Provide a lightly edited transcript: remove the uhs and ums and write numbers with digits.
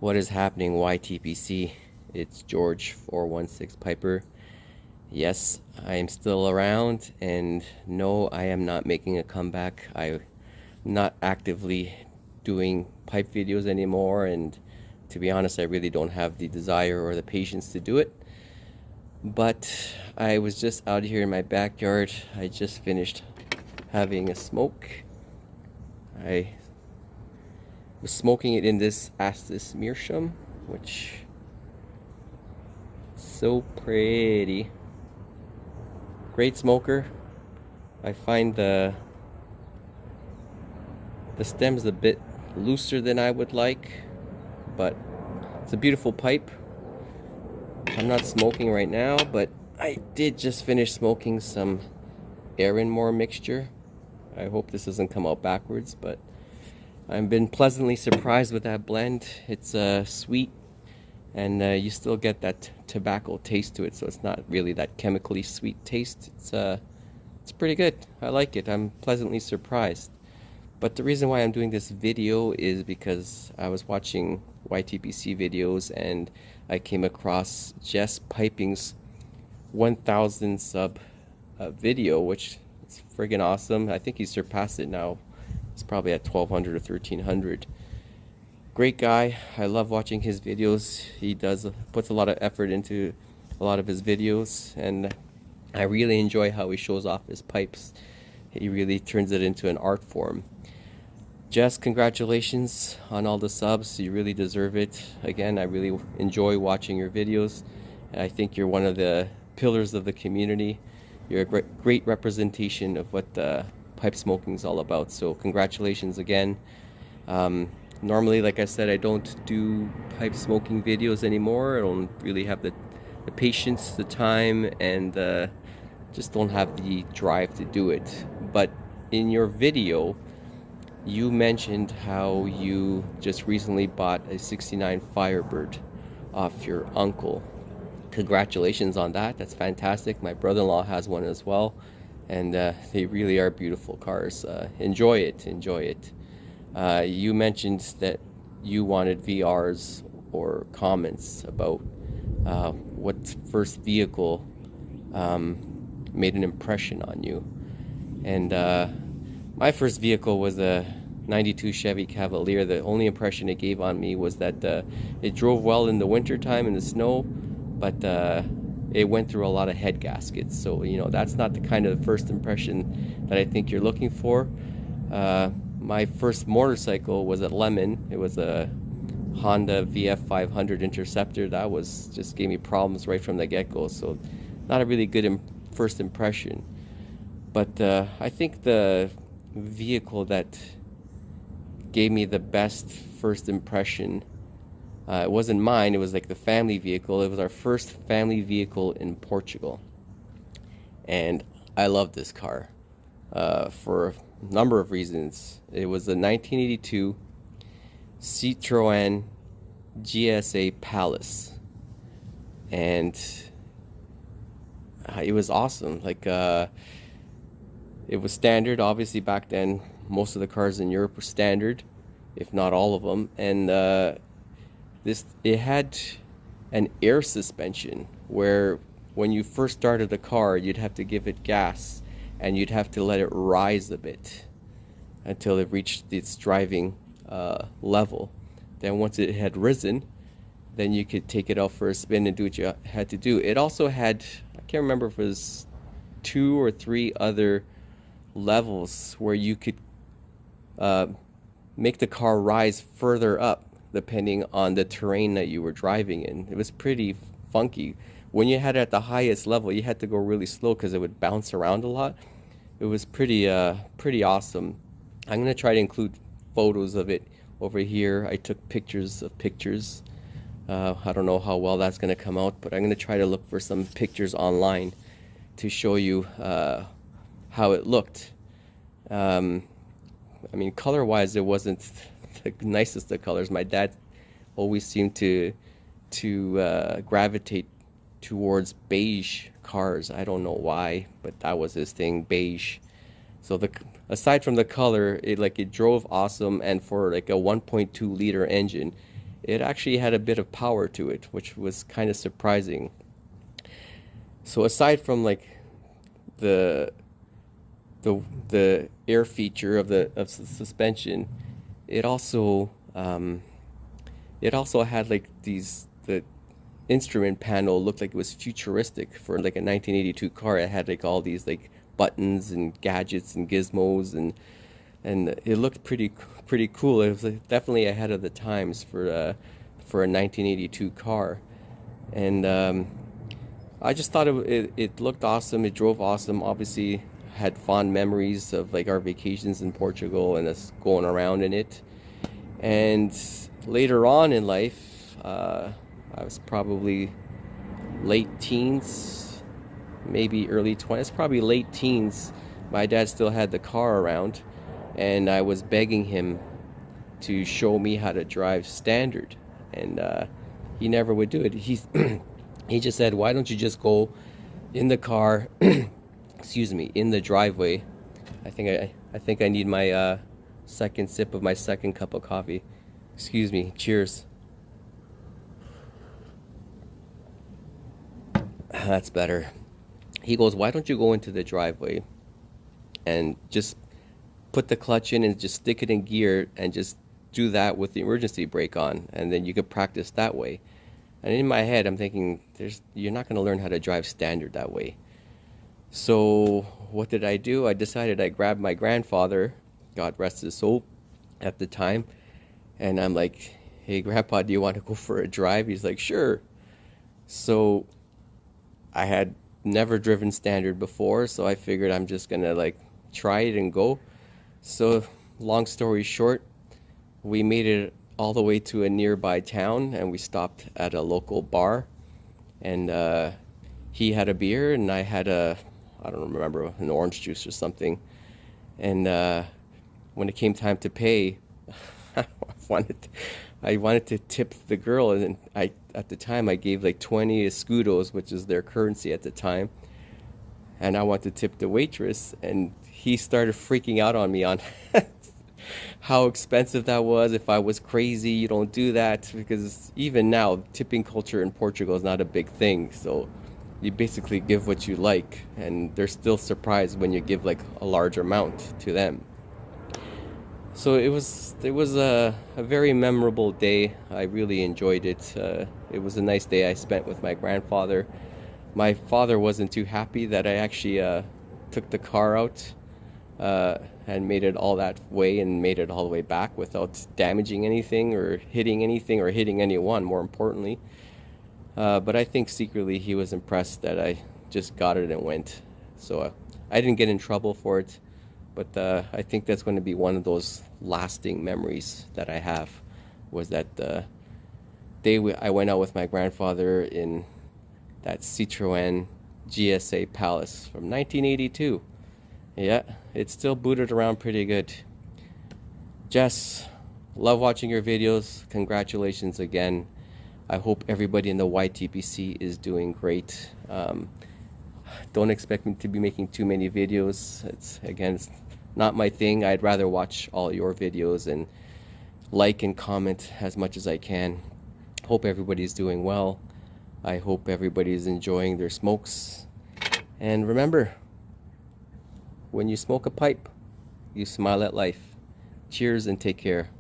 What is happening, YTPC? It's George 416 Piper. Yes, I am still around, and no, I am not making a comeback. I'm not actively doing pipe videos anymore, and to be honest, I really don't have the desire or the patience to do it. But I was just out here in my backyard. I just finished having a smoke. I was smoking it in this Astis Meerschaum, which is so pretty. Great smoker. I find the stem's a bit looser than I would like, but it's a beautiful pipe. I'm not smoking right now, but I did just finish smoking some Erinmore mixture. I hope this doesn't come out backwards, but I've been pleasantly surprised with that blend. It's sweet, and you still get that tobacco taste to it, so it's not really that chemically sweet taste. It's pretty good. I like it. I'm pleasantly surprised. But the reason why I'm doing this video is because I was watching YTPC videos and I came across Jess Piping's 1000 sub video, which is friggin' awesome. I think he surpassed it now. It's probably at 1200 or 1300. Great guy. I love watching his videos. He puts a lot of effort into a lot of his videos, and I really enjoy how he shows off his pipes. He really turns it into an art form. Jess, congratulations on all the subs. You really deserve it. Again, I really enjoy watching your videos. I think you're one of the pillars of the community. You're a great representation of what pipe smoking is all about. So congratulations again. Normally, like I said, I don't do pipe smoking videos anymore. I don't really have the patience, the time, and just don't have the drive to do it. But in your video, you mentioned how you just recently bought a 69 Firebird off your uncle. Congratulations on that. That's fantastic. My brother-in-law has one as well, and they really are beautiful cars. Enjoy it. Enjoy it. You mentioned that you wanted VRs or comments about what first vehicle made an impression on you. And my first vehicle was a 92 Chevy Cavalier. The only impression it gave on me was that it drove well in the winter time in the snow, but it went through a lot of head gaskets. So, you know, that's not the kind of first impression that I think you're looking for. My first motorcycle was at Lemon. It was a Honda VF500 Interceptor. That was just gave me problems right from the get-go. So not a really good first impression. But I think the vehicle that gave me the best first impression, it wasn't mine, it was like the family vehicle. It was our first family vehicle in Portugal. And I love this car for a number of reasons. It was a 1982 Citroën GSA Palace. And it was awesome. Like, it was standard, obviously back then. Most of the cars in Europe were standard, if not all of them. And it had an air suspension where when you first started the car, you'd have to give it gas and you'd have to let it rise a bit until it reached its driving level. Then once it had risen, then you could take it out for a spin and do what you had to do. It also had, I can't remember if it was 2 or 3 other levels where you could make the car rise further up depending on the terrain that you were driving in. It was pretty funky. When you had it at the highest level, you had to go really slow because it would bounce around a lot. It was pretty awesome. I'm gonna try to include photos of it over here. I took pictures of pictures. I don't know how well that's gonna come out, but I'm gonna try to look for some pictures online to show you how it looked. I mean, color-wise, it wasn't the nicest of colors. My dad always seemed to gravitate towards beige cars. I don't know why, but that was his thing, beige. So aside from the color, it drove awesome, and for like a 1.2 liter engine, it actually had a bit of power to it, which was kind of surprising. So aside from like the the air feature of the suspension, it also had like the instrument panel looked like it was futuristic for like a 1982 car. It had like all these like buttons and gadgets and gizmos, and it looked pretty cool. It was like, definitely ahead of the times for a 1982 car, and I just thought it looked awesome. It drove awesome. Obviously, had fond memories of like our vacations in Portugal and us going around in it. And later on in life, I was probably late teens, maybe early 20s, probably late teens. My dad still had the car around, and I was begging him to show me how to drive standard, and he never would do it. He just said, "Why don't you just go in the car, excuse me, in the driveway?" I think I need my second sip of my second cup of coffee. Excuse me. Cheers. That's better. He goes, "Why don't you go into the driveway and just put the clutch in and just stick it in gear and just do that with the emergency brake on, and then you could practice that way." And in my head, I'm thinking, you're not going to learn how to drive standard that way. So what did I do? I decided I grabbed my grandfather, God rest his soul, at the time, and I'm like, "Hey, Grandpa, do you want to go for a drive?" He's like, "Sure." So I had never driven standard before, so I figured I'm just gonna like try it and go. So long story short, we made it all the way to a nearby town, and we stopped at a local bar, and he had a beer and I had I don't remember, an orange juice or something. And when it came time to pay, I wanted to tip the girl, and at the time I gave like 20 escudos, which is their currency at the time, and I wanted to tip the waitress, and he started freaking out on me on how expensive that was. If I was crazy, you don't do that, because even now tipping culture in Portugal is not a big thing. So you basically give what you like, and they're still surprised when you give like a large amount to them. So it was a very memorable day. I really enjoyed it. It was a nice day I spent with my grandfather. My father wasn't too happy that I actually took the car out and made it all that way and made it all the way back without damaging anything or hitting anyone, more importantly. But I think secretly he was impressed that I just got it and went. So I didn't get in trouble for it, but I think that's going to be one of those lasting memories that I have, was that day I went out with my grandfather in that Citroën GSA Palace from 1982. Yeah, it's still booted around pretty good. Jess, love watching your videos. Congratulations again. I hope everybody in the YTPC is doing great. Don't expect me to be making too many videos. It's not my thing. I'd rather watch all your videos and like and comment as much as I can. Hope everybody's doing well. I hope everybody's enjoying their smokes. And remember, when you smoke a pipe, you smile at life. Cheers and take care.